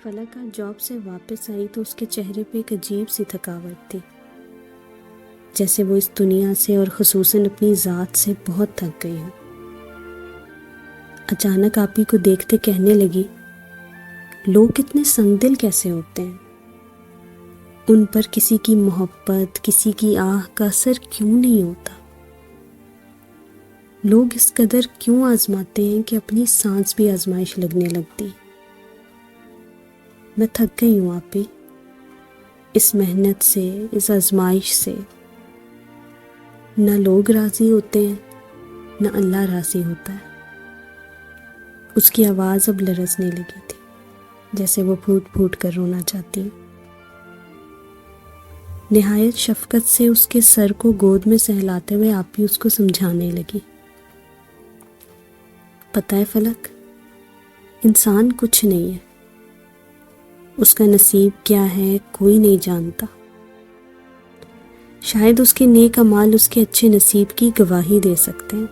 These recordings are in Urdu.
فلک آج جاب سے واپس آئی تو اس کے چہرے پہ ایک عجیب سی تھکاوٹ تھی، جیسے وہ اس دنیا سے اور خصوصاً اپنی ذات سے بہت تھک گئی ہو۔ اچانک آپی کو دیکھتے کہنے لگی، لوگ اتنے سنگ دل کیسے ہوتے ہیں؟ ان پر کسی کی محبت، کسی کی آہ کا اثر کیوں نہیں ہوتا؟ لوگ اس قدر کیوں آزماتے ہیں کہ اپنی سانس بھی آزمائش لگنے لگتی؟ میں تھک گئی ہوں آپی، اس محنت سے، اس آزمائش سے۔ نہ لوگ راضی ہوتے ہیں، نہ اللہ راضی ہوتا ہے۔ اس کی آواز اب لرزنے لگی تھی، جیسے وہ پھوٹ پھوٹ کر رونا چاہتی۔ نہایت شفقت سے اس کے سر کو گود میں سہلاتے ہوئے آپی اس کو سمجھانے لگی، پتہ ہے فلک، انسان کچھ نہیں ہے، اس کا نصیب کیا ہے کوئی نہیں جانتا۔ شاید اس کے نیک اعمال اس کے اچھے نصیب کی گواہی دے سکتے ہیں،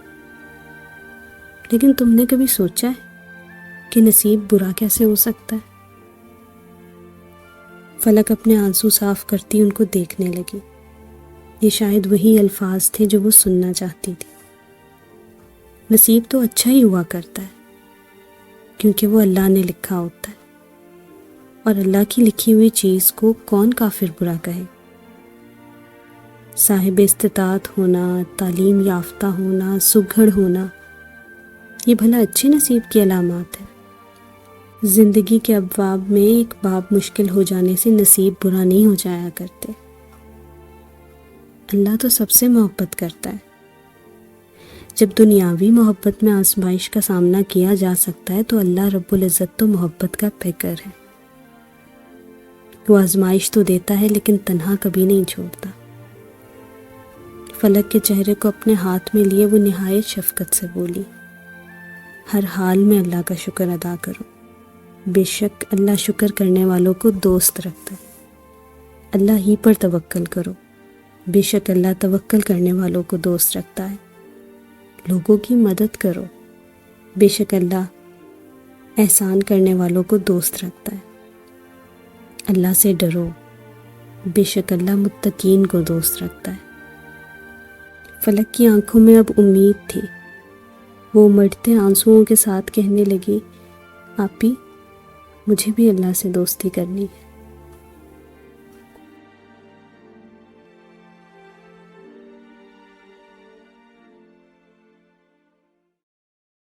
لیکن تم نے کبھی سوچا ہے کہ نصیب برا کیسے ہو سکتا ہے؟ فلک اپنے آنسو صاف کرتی ان کو دیکھنے لگی۔ یہ شاید وہی الفاظ تھے جو وہ سننا چاہتی تھی۔ نصیب تو اچھا ہی ہوا کرتا ہے، کیونکہ وہ اللہ نے لکھا ہوتا ہے، اور اللہ کی لکھی ہوئی چیز کو کون کافر برا کہے؟ صاحب استطاعت ہونا، تعلیم یافتہ ہونا، سگھڑ ہونا، یہ بھلا اچھے نصیب کی علامات ہے۔ زندگی کے ابواب میں ایک باب مشکل ہو جانے سے نصیب برا نہیں ہو جایا کرتے۔ اللہ تو سب سے محبت کرتا ہے۔ جب دنیاوی محبت میں آزمائش کا سامنا کیا جا سکتا ہے تو اللہ رب العزت تو محبت کا پیکر ہے۔ وہ آزمائش تو دیتا ہے لیکن تنہا کبھی نہیں چھوڑتا۔ فلک کے چہرے کو اپنے ہاتھ میں لیے وہ نہایت شفقت سے بولی، ہر حال میں اللہ کا شکر ادا کرو، بے شک اللہ شکر کرنے والوں کو دوست رکھتا ہے۔ اللہ ہی پر توکل کرو، بے شک اللہ توکل کرنے والوں کو دوست رکھتا ہے۔ لوگوں کی مدد کرو، بے شک اللہ احسان کرنے والوں کو دوست رکھتا ہے۔ اللہ سے ڈرو، بے شک اللہ متقین کو دوست رکھتا ہے۔ فلک کی آنکھوں میں اب امید تھی۔ وہ امڑتے آنسوؤں کے ساتھ کہنے لگی، آپی، مجھے بھی اللہ سے دوستی کرنی ہے۔